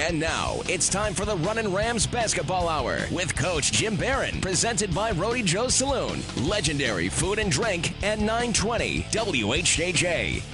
And now, it's time for the Runnin' Rams Basketball Hour with Coach Jim Barron, presented by Rhode Joe's Saloon, legendary food and drink at 920 WHJJ.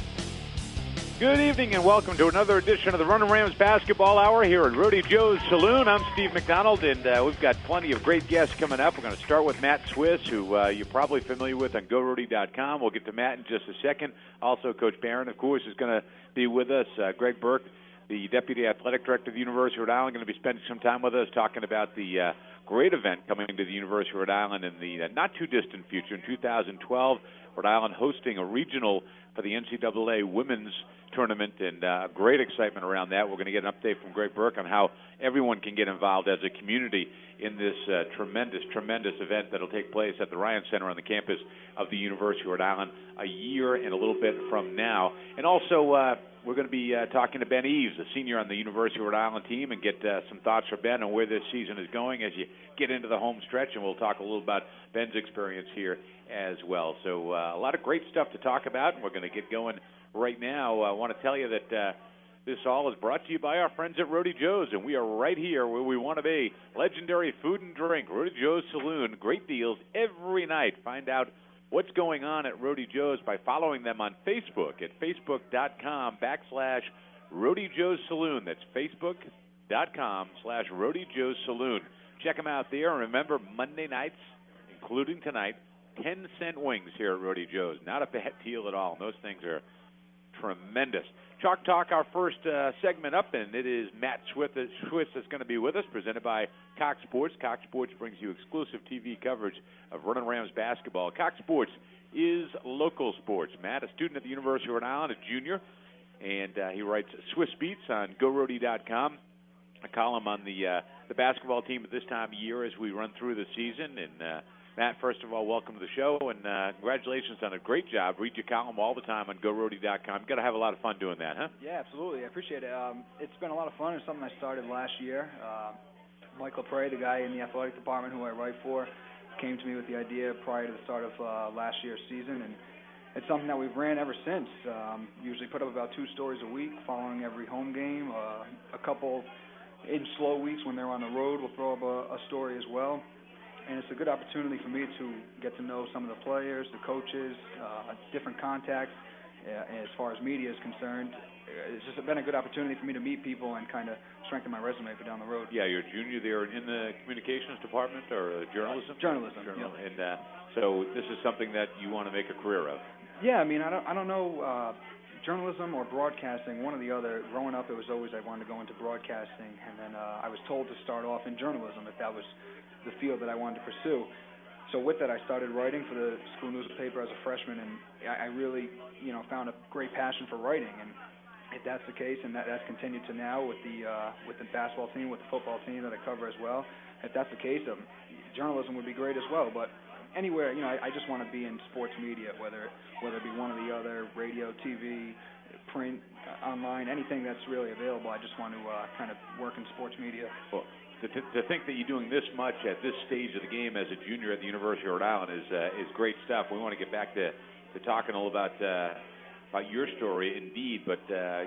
Good evening and welcome to another edition of the Runnin' Rams Basketball Hour here at Rhode Joe's Saloon. I'm Steve McDonald, and we've got plenty of great guests coming up. We're going to start with Matt Swiss, who you're probably familiar with on GoRhody.com. We'll get to Matt in just a second. Also, Coach Barron, of course, is going to be with us. Greg Burke, the Deputy Athletic Director of the University of Rhode Island, going to be spending some time with us talking about the great event coming to the University of Rhode Island in the not-too-distant future. In 2012, Rhode Island hosting a regional for the NCAA women's tournament, and great excitement around that. We're going to get an update from Greg Burke on how everyone can get involved as a community in this tremendous event that will take place at the Ryan Center on the campus of the University of Rhode Island a year and a little bit from now. And also, we're going to be talking to Ben Eves, a senior on the University of Rhode Island team, and get some thoughts from Ben on where this season is going as you get into the home stretch, and we'll talk a little about Ben's experience here as well. So a lot of great stuff to talk about, and we're going to get going right now. I want to tell you that this all is brought to you by our friends at Rhode Joe's, and we are right here where we want to be. Legendary food and drink, Rhode Joe's Saloon. Great deals every night. Find out what's going on at Rhode Joe's by following them on Facebook at facebook.com/Rhode Joe's Saloon. That's facebook.com/Rhode Joe's Saloon. Check them out there. And remember, Monday nights, including tonight, 10-cent wings here at Rhode Joe's. Not a bad deal at all. Those things are tremendous. Chalk Talk, our first segment up, and it is Matt Swiss that's going to be with us, presented by Cox Sports. Cox Sports brings you exclusive TV coverage of Runnin' Rams basketball. Cox Sports is local sports. Matt, a student at the University of Rhode Island, a junior, and he writes Swiss Beats on GoRhody.com, a column on the basketball team at this time of year as we run through the season. And Matt, first of all, welcome to the show, and congratulations on a great job. Read your column all the time on GoRhody.com. You've got to have a lot of fun doing that, huh? Yeah, absolutely. I appreciate it. It's been a lot of fun. It's something I started last year. Michael Prey, the guy in the athletic department who I write for, came to me with the idea prior to the start of last year's season, and it's something that we've ran ever since. Usually put up about 2 stories a week following every home game. A couple in slow weeks when they're on the road, we'll throw up a story as well. And it's a good opportunity for me to get to know some of the players, the coaches, different contacts. As far as media is concerned, it's just been a good opportunity for me to meet people and kind of strengthen my resume for down the road. Yeah, you're a junior there in the communications department or journalism? Journalism. Yeah. And so this is something that you want to make a career of? Yeah, I mean, I don't know. Journalism or broadcasting, one or the other. Growing up, it was always I wanted to go into broadcasting, and then I was told to start off in journalism if that was the field that I wanted to pursue. So with that, I started writing for the school newspaper as a freshman, and I really, found a great passion for writing. And if that's the case, and that's continued to now with the basketball team, with the football team that I cover as well, if that's the case, journalism would be great as well. But anywhere, I just want to be in sports media, whether it be one or the other, radio, TV, print, online, anything that's really available. I just want to kind of work in sports media. Well, to think that you're doing this much at this stage of the game as a junior at the University of Rhode Island is great stuff. We want to get back to talking a little about your story, indeed, but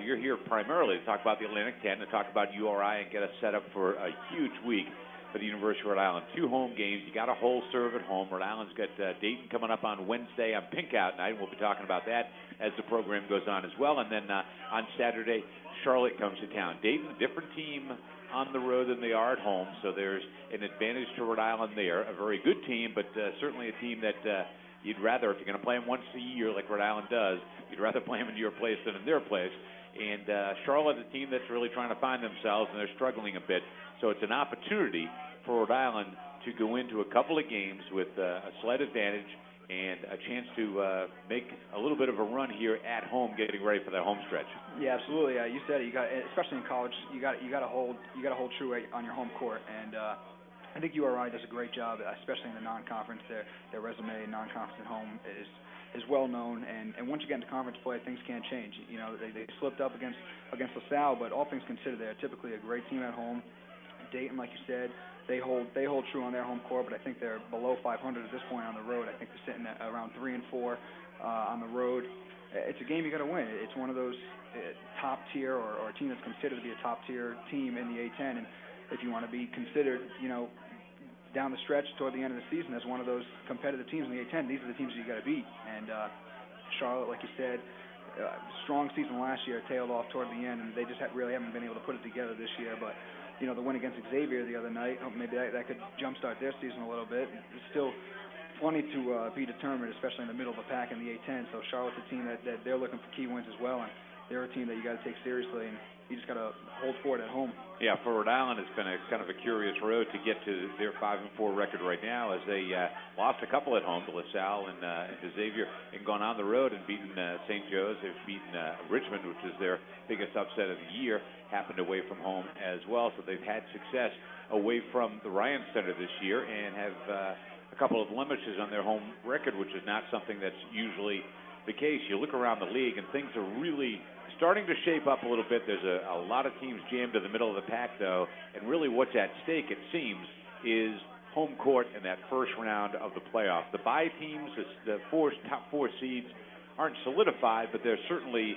you're here primarily to talk about the Atlantic 10, to talk about URI and get us set up for a huge week for the University of Rhode Island. 2 home games. You got a whole serve at home. Rhode Island's got Dayton coming up on Wednesday on Pink Out Night, and we'll be talking about that as the program goes on as well. And then on Saturday, Charlotte comes to town. Dayton, a different team on the road than they are at home, so there's an advantage to Rhode Island there. A very good team, but certainly a team that you'd rather, if you're going to play them once a year like Rhode Island does, you'd rather play them in your place than in their place. And Charlotte, a team that's really trying to find themselves, and they're struggling a bit. So it's an opportunity for Rhode Island to go into a couple of games with a slight advantage and a chance to make a little bit of a run here at home, getting ready for that home stretch. Yeah, absolutely. You said it. You got, especially in college, you got to hold true on your home court, and I think URI does a great job, especially in the non-conference. Their resume, non-conference at home, is well known, and once you get into conference play, things can't change. They slipped up against LaSalle, but all things considered, they're typically a great team at home. Dayton, like you said, they hold true on their home court, but I think they're below 500 at this point on the road. I think they're sitting at around 3-4 on the road. it's a game you got to win. It's one of those top tier or a team that's considered to be a top tier team in the A10, and if you want to be considered, down the stretch toward the end of the season as one of those competitive teams in the A10, these are the teams that you got to beat. And Charlotte, like you said, strong season last year, tailed off toward the end, and they just really haven't been able to put it together this year. But the win against Xavier the other night, maybe that could jumpstart their season a little bit. It's still plenty to be determined, especially in the middle of the pack in the A10. So Charlotte's a team that they're looking for key wins as well, and they're a team that you got to take seriously, and you just got to hold for it at home. Yeah, for Rhode Island, it's been a kind of a curious road to get to their 5-4 record right now, as they lost a couple at home to LaSalle and to Xavier, and gone on the road and beaten St. Joe's. They've beaten Richmond, which is their biggest upset of the year, happened away from home as well. So they've had success away from the Ryan Center this year, and have a couple of blemishes on their home record, which is not something that's usually the case. You look around the league, and things are really starting to shape up a little bit. There's a lot of teams jammed to the middle of the pack, though, and really what's at stake, it seems, is home court in that first round of the playoffs. The bye teams, the top four seeds, aren't solidified, but they're certainly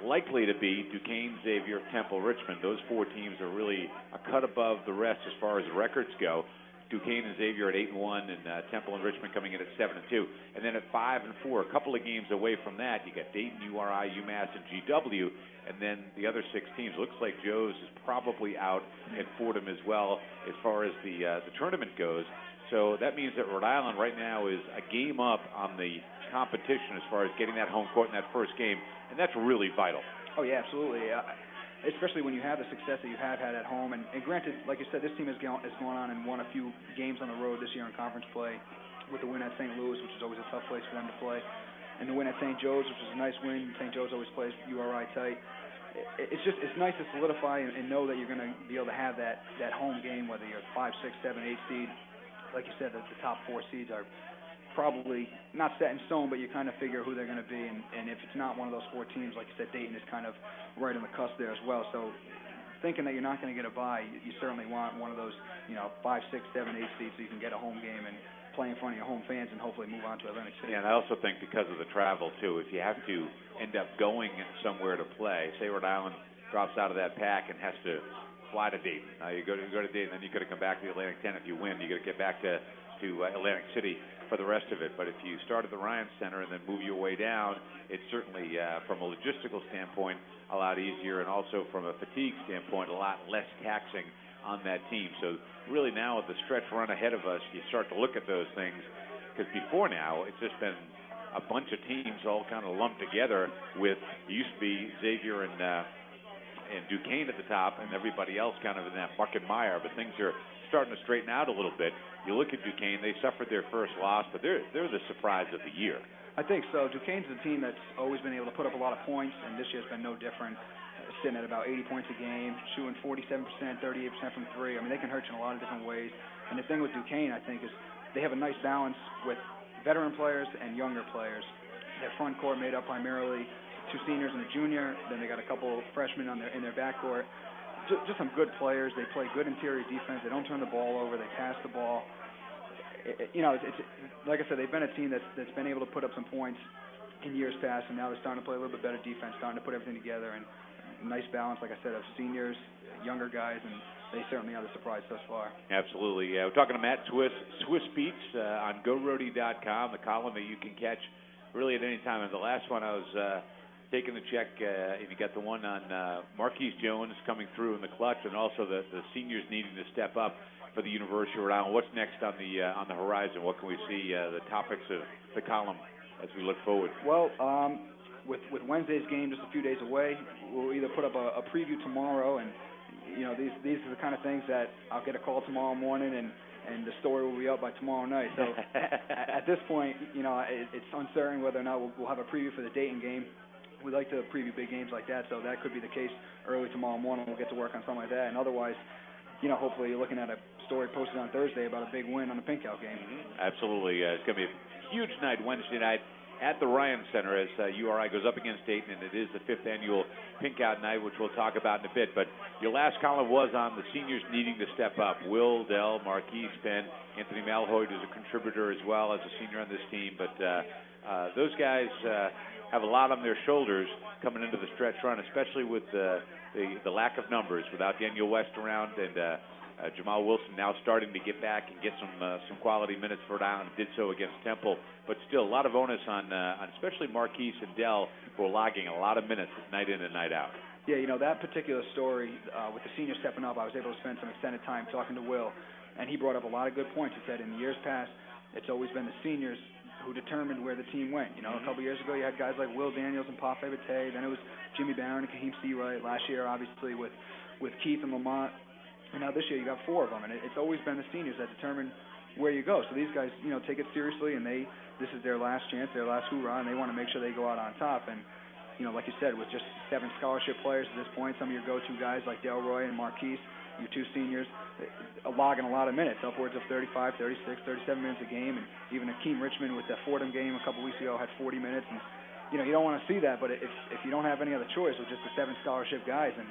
likely to be Duquesne, Xavier, Temple, Richmond. Those four teams are really a cut above the rest as far as the records go. Duquesne and Xavier at 8-1, and Temple and Richmond coming in at 7-2. And then at 5-4, a couple of games away from that, you got Dayton, URI, UMass, and GW. And then the other 6 teams. Looks like Joe's is probably out, and Fordham as well, as far as the tournament goes. So that means that Rhode Island right now is a game up on the competition as far as getting that home court in that first game, and that's really vital. Oh, yeah, absolutely. Especially when you have the success that you have had at home. And granted, like you said, this team has gone on and won a few games on the road this year in conference play, with the win at St. Louis, which is always a tough place for them to play, and the win at St. Joe's, which is a nice win. St. Joe's always plays URI tight. It's nice to solidify and know that you're going to be able to have that home game, whether you're 5, 6, 7, 8 seed. Like you said, the top 4 seeds are probably not set in stone, but you kind of figure who they're going to be, and if it's not one of those 4 teams, like you said, Dayton is kind of right on the cusp there as well. So thinking that you're not going to get a bye, you certainly want one of those 5, 6, 7, 8 seeds so you can get a home game and play in front of your home fans and hopefully move on to Atlantic City. Yeah, and I also think because of the travel too, if you have to end up going somewhere to play, say Rhode Island drops out of that pack and has to fly to Dayton. You go to Dayton, then you got to come back to the Atlantic 10 if you win. You got to get back to Atlantic City for the rest of it. But if you start at the Ryan Center and then move your way down, it's certainly, from a logistical standpoint, a lot easier, and also from a fatigue standpoint, a lot less taxing on that team. So really now with the stretch run ahead of us, you start to look at those things, because before now, it's just been a bunch of teams all kind of lumped together with, it used to be Xavier and Duquesne at the top, and everybody else kind of in that muck and mire, but things are starting to straighten out a little bit. You look at Duquesne, they suffered their first loss, but they're the surprise of the year. I think so. Duquesne's a team that's always been able to put up a lot of points, and this year's been no different. Sitting at about 80 points a game, shooting 47%, 38% from 3. I mean, they can hurt you in a lot of different ways. And the thing with Duquesne, I think, is they have a nice balance with veteran players and younger players. Their front court made up primarily 2 seniors and a junior. Then they got a couple freshmen in their backcourt. Just some good players. They play good interior defense. They don't turn the ball over. They pass the ball. It's like I said, they've been a team that's been able to put up some points in years past, and now they're starting to play a little bit better defense, starting to put everything together, and nice balance, like I said, of seniors, younger guys, and they certainly are the surprise thus far. Absolutely. We're talking to Matt Swiss, Swiss Beats on GoRody.com, the column that you can catch really at any time. And the last one I was taking the check, and you got the one on Marquise Jones coming through in the clutch, and also the seniors needing to step up for the University of Rhode Island. What's next on the horizon? What can we see, the topics of the column as we look forward? Well, with Wednesday's game just a few days away, we'll either put up a preview tomorrow, and these are the kind of things that I'll get a call tomorrow morning, and the story will be up by tomorrow night. So at this point, it's uncertain whether or not we'll have a preview for the Dayton game. We like to preview big games like that, so that could be the case early tomorrow morning. We'll get to work on something like that, and otherwise, hopefully you're looking at a story posted on Thursday about a big win on the Pink Out game. Mm-hmm. Absolutely. It's going to be a huge night Wednesday night at the Ryan Center as URI goes up against Dayton, and it is the 5th annual Pink Out night, which we'll talk about in a bit. But your last column was on the seniors needing to step up. Will, Dell, Marquise, Ben, Anthony Malhoy is a contributor as well as a senior on this team. But those guys have a lot on their shoulders coming into the stretch run, especially with the lack of numbers without Daniel West around and Jamal Wilson now starting to get back and get some quality minutes for Rhode Island. Did so against Temple, but still a lot of onus on especially Marquise and Dell, who are logging a lot of minutes night in and night out. Yeah, you know, that particular story with the seniors stepping up, I was able to spend some extended time talking to Will, and he brought up a lot of good points. He said in years past, it's always been the seniors who determined where the team went. You know, a couple years ago you had guys like Will Daniels and Pafe Bate, then it was Jimmy Barron and Kaheem Seawright. Last year, obviously, with Keith and Lamont. And now this year you got 4 of them, and it's always been the seniors that determine where you go. So these guys, you know, take it seriously, and this is their last chance, their last hoorah, and they want to make sure they go out on top. And, you know, like you said, with just 7 scholarship players at this point, some of your go-to guys like Delroy and Marquise, your 2 seniors, logging a lot of minutes, upwards of 35, 36, 37 minutes a game. And even Akeem Richmond with that Fordham game a couple weeks ago had 40 minutes. And, you know, you don't want to see that, but if you don't have any other choice with just the 7 scholarship guys, and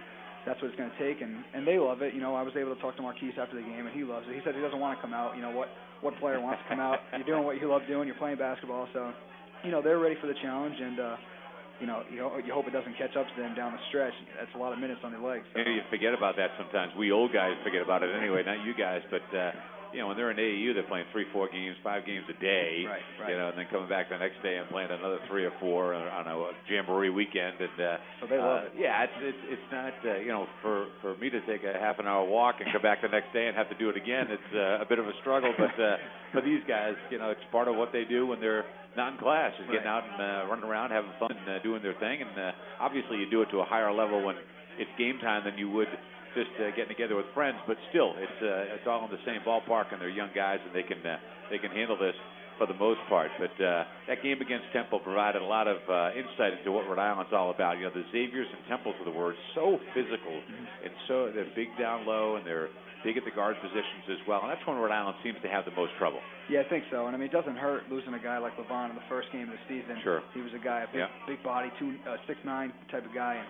that's what it's going to take, and they love it. You know, I was able to talk to Marquise after the game, and he loves it. He said he doesn't want to come out. You know, what player wants to come out? You're doing what you love doing. You're playing basketball. So, you know, they're ready for the challenge, and, you know, you hope it doesn't catch up to them down the stretch. That's a lot of minutes on their legs. So. You forget about that sometimes. We old guys forget about it anyway, not you guys, but you know, when they're in AAU, they're playing 3, 4 games, 5 games a day. Right. You know, and then coming back the next day and playing another 3 or 4 on a jamboree weekend. And so they love it. Yeah, it's not you know, for me to take a half an hour walk and come back the next day and have to do it again. It's a bit of a struggle, but for these guys, you know, it's part of what they do when they're not in class, is getting out and running around, having fun, and doing their thing. And obviously, you do it to a higher level when it's game time than you would just getting together with friends, but still, it's all in the same ballpark, and they're young guys, and they can handle this for the most part. But that game against Temple provided a lot of insight into what Rhode Island's all about. You know, the Xaviers and Temples of the word, so physical, and so they're big down low, and they're big at the guard positions as well, and that's when Rhode Island seems to have the most trouble. Yeah, I think so. And I mean, it doesn't hurt losing a guy like Levon in the first game of the season. Sure. He was a guy, big body, 6'9" type of guy, and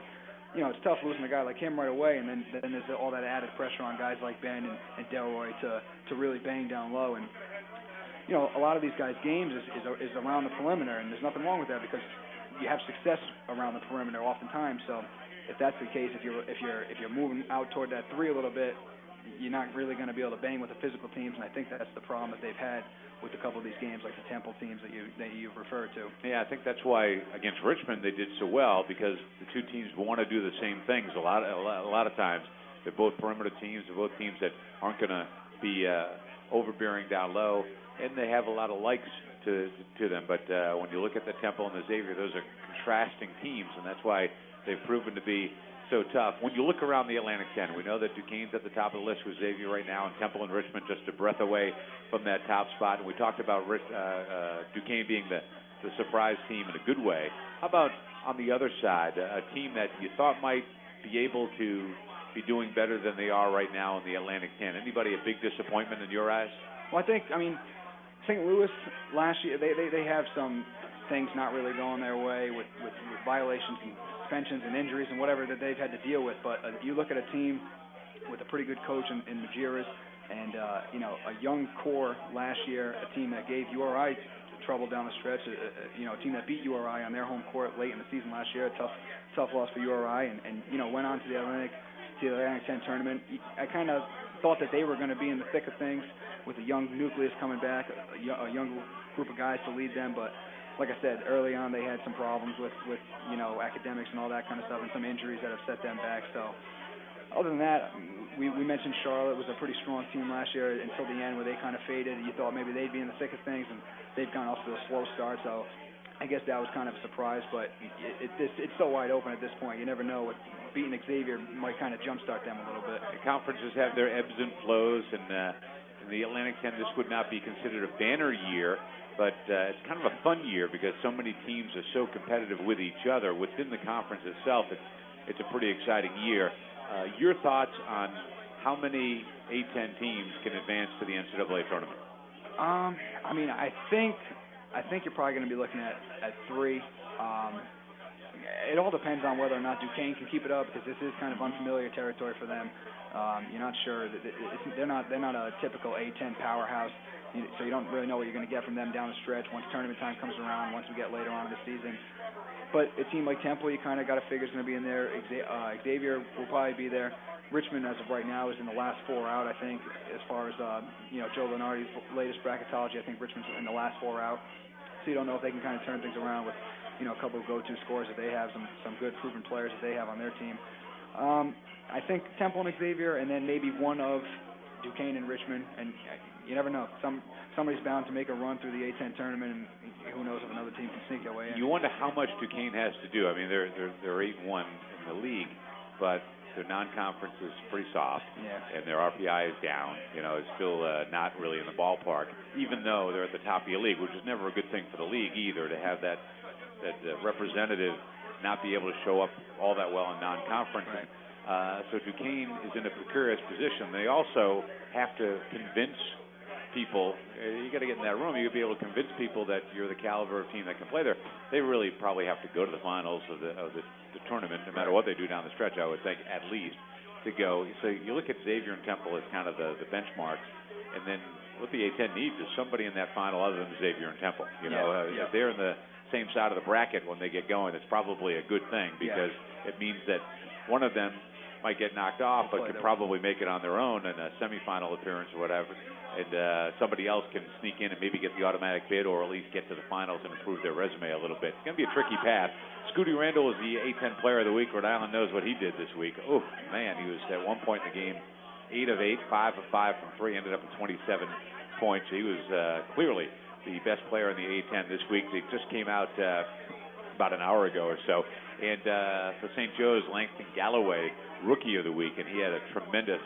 you know, it's tough losing a guy like him right away, and then there's all that added pressure on guys like Ben and Delroy to really bang down low. And you know, a lot of these guys' games is around the perimeter, and there's nothing wrong with that because you have success around the perimeter oftentimes. So if that's the case, if you're moving out toward that 3 a little bit, you're not really going to be able to bang with the physical teams, and I think that's the problem that they've had with a couple of these games, like the Temple teams that you've referred to. Yeah, I think that's why against Richmond they did so well, because the 2 teams want to do the same things. A lot of times they're both perimeter teams. They're both teams that aren't going to be overbearing down low, and they have a lot of likes to them. But when you look at the Temple and the Xavier, those are contrasting teams, and that's why they've proven to be so tough. When you look around the Atlantic 10, we know that Duquesne's at the top of the list with Xavier right now, and Temple and Richmond just a breath away from that top spot. And we talked about Duquesne being the surprise team in a good way. How about on the other side, a team that you thought might be able to be doing better than they are right now in the Atlantic 10? Anybody a big disappointment in your eyes? Well, I mean, St. Louis last year, they have some things not really going their way with violations and suspensions and injuries and whatever that they've had to deal with. But you look at a team with a pretty good coach in Majerus and, you know, a young core last year, a team that gave URI trouble down the stretch, you know, a team that beat URI on their home court late in the season last year, a tough loss for URI, and you know, went on to the Atlantic 10 tournament. I kind of thought that they were going to be in the thick of things with a young nucleus coming back, a young group of guys to lead them, but like I said, early on they had some problems with you know, academics and all that kind of stuff, and some injuries that have set them back. So other than that, we mentioned Charlotte was a pretty strong team last year until the end where they kind of faded. You thought maybe they'd be in the thick of things, and they've gone off to a slow start. So I guess that was kind of a surprise, but it's so wide open at this point. You never know. Beating Xavier might kind of jumpstart them a little bit. The conferences have their ebbs and flows, and in the Atlantic 10, this would not be considered a banner year, but it's kind of a fun year because so many teams are so competitive with each other within the conference itself. It's a pretty exciting year. Your thoughts on how many A-10 teams can advance to the NCAA tournament? I mean, I think you're probably going to be looking at 3. It all depends on whether or not Duquesne can keep it up, because this is kind of unfamiliar territory for them. You're not sure. They're not a typical A-10 powerhouse, so you don't really know what you're going to get from them down the stretch once tournament time comes around, once we get later on in the season. But a team like Temple, you kind of got to figure is going to be in there. Xavier will probably be there. Richmond, as of right now, is in the last 4 out, I think, as far as, Joe Lenardi's latest bracketology. I think Richmond's in the last 4 out. So you don't know if they can kind of turn things around with, a couple of go-to scores that they have, some good proven players that they have on their team. I think Temple and Xavier, and then maybe one of Duquesne and Richmond, and you never know. Somebody's bound to make a run through the A-10 tournament, and who knows if another team can sneak their way in. You wonder how much Duquesne has to do. I mean, they're 8-1 in the league, but their non-conference is pretty soft, and their RPI is down. It's still not really in the ballpark, even though they're at the top of your league, which is never a good thing for the league either, to have that representative not be able to show up all that well in non-conference. Right. So Duquesne is in a precarious position. They also have to convince people. You got to get in that room. You got to be able to convince people that you're the caliber of team that can play there. They really probably have to go to the finals of the tournament, no matter what they do down the stretch. I would think at least to go. So you look at Xavier and Temple as kind of the benchmarks, and then what the A-10 needs is somebody in that final other than Xavier and Temple. If they're in the same side of the bracket when they get going, it's probably a good thing because it means that one of them might get knocked off, but could probably make it on their own in a semifinal appearance or whatever, and somebody else can sneak in and maybe get the automatic bid or at least get to the finals and improve their resume a little bit. It's going to be a tricky path. Scooty Randall is the A-10 Player of the Week. Rhode Island knows what he did this week. Oh, man, he was at one point in the game 8 of 8, 5 of 5 from 3, ended up at 27 points. He was clearly the best player in the A-10 this week. They just came out about an hour ago or so. And for St. Joe's, Langston Galloway, Rookie of the Week, and he had a tremendous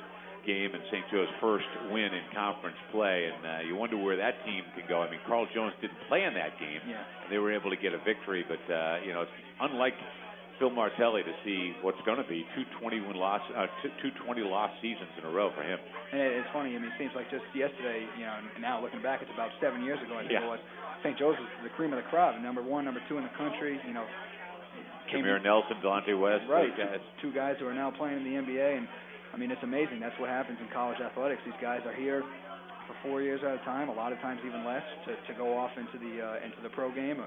game in St. Joe's first win in conference play. And you wonder where that team can go. I mean, Carl Jones didn't play in that game, and they were able to get a victory. But, it's unlike Phil Martelli to see what's going to be two 20-loss seasons in a row for him. And it's funny. I mean, it seems like just yesterday, now looking back, it's about 7 years ago, I think it was. St. Joe's was the cream of the crop, number 1, number 2 in the country, Jameer Nelson, Delonte West. Right, two guys who are now playing in the NBA, and I mean, it's amazing. That's what happens in college athletics. These guys are here for 4 years at a time, a lot of times even less, to go off into the pro game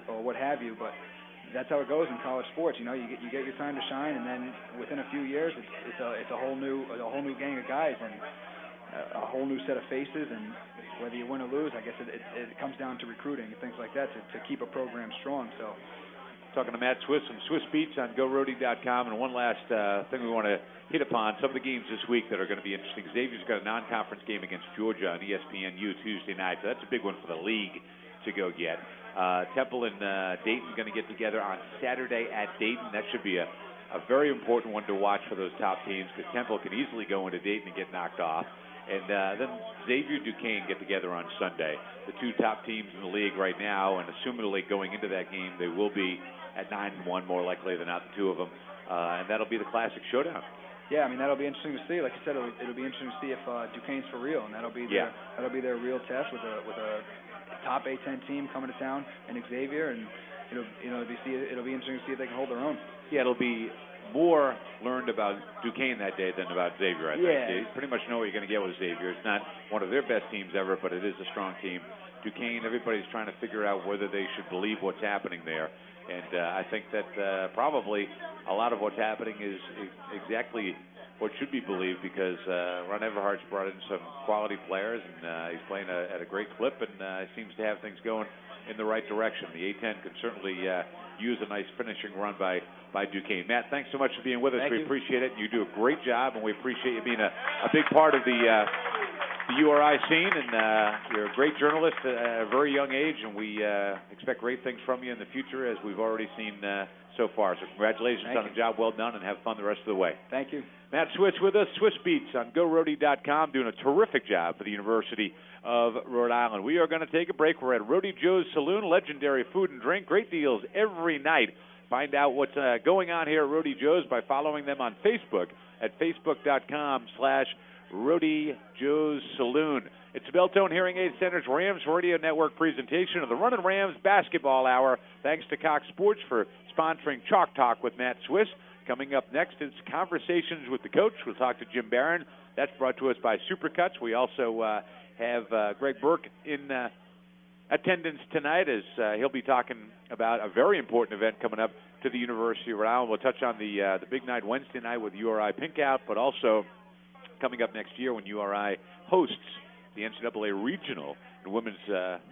or what have you. But that's how it goes in college sports. You get your time to shine, and then within a few years, it's a whole new gang of guys and a whole new set of faces. And whether you win or lose, I guess it comes down to recruiting and things like that to keep a program strong. So. Talking to Matt Swiss from Swiss Beats on GoRhody.com. And one last thing we want to hit upon, some of the games this week that are going to be interesting. Xavier's got a non-conference game against Georgia on ESPNU Tuesday night, so that's a big one for the league to go get. Temple and Dayton going to get together on Saturday at Dayton. That should be a very important one to watch for those top teams, because Temple can easily go into Dayton and get knocked off. And then Xavier Duquesne get together on Sunday. The two top teams in the league right now, and assumedly going into that game, they will be at 9-1, more likely than not, the two of them. And that'll be the classic showdown. Yeah, I mean, that'll be interesting to see. Like you said, it'll be interesting to see if Duquesne's for real, and that'll be their real test with a top A-10 team coming to town and Xavier, and it'll be interesting to see if they can hold their own. Yeah, it'll be more learned about Duquesne that day than about Xavier, I think. You pretty much know what you're going to get with Xavier. It's not one of their best teams ever, but it is a strong team. Duquesne, everybody's trying to figure out whether they should believe what's happening there. And I think that probably a lot of what's happening is exactly what should be believed, because Ron Everhart's brought in some quality players, and he's playing at a great clip, and seems to have things going in the right direction. The A-10 could certainly use a nice finishing run by Duquesne. Matt, thanks so much for being with us. We appreciate it. You do a great job, and we appreciate you being a big part of the URI scene, and you're a great journalist at a very young age, and we expect great things from you in the future, as we've already seen so far. So congratulations on a job well done, and have fun the rest of the way. Thank you. Matt Swiss with us, Swiss Beats on GoRhody.com, doing a terrific job for the University of Rhode Island. We are going to take a break. We're at Rhody Joe's Saloon, legendary food and drink, great deals every night. Find out what's going on here at Rhody Joe's by following them on Facebook at facebook.com/Rhody Joe's Saloon. It's the Beltone Hearing Aid Center's Rams Radio Network presentation of the Runnin' Rams Basketball Hour. Thanks to Cox Sports for sponsoring Chalk Talk with Matt Swiss. Coming up next is Conversations with the Coach. We'll talk to Jim Barron. That's brought to us by Supercuts. We also have Greg Burke in attendance tonight, as he'll be talking about a very important event coming up to the University of Rhode Island. We'll touch on the big night Wednesday night with URI Pinkout, but also coming up next year when URI hosts the NCAA Regional and Women's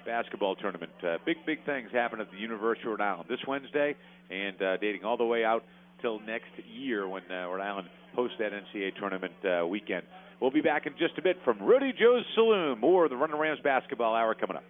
Basketball Tournament. Big things happen at the University of Rhode Island this Wednesday and dating all the way out till next year when Rhode Island hosts that NCAA tournament weekend. We'll be back in just a bit from Rhode Joe's Saloon. More of the Runnin' Rams Basketball Hour coming up.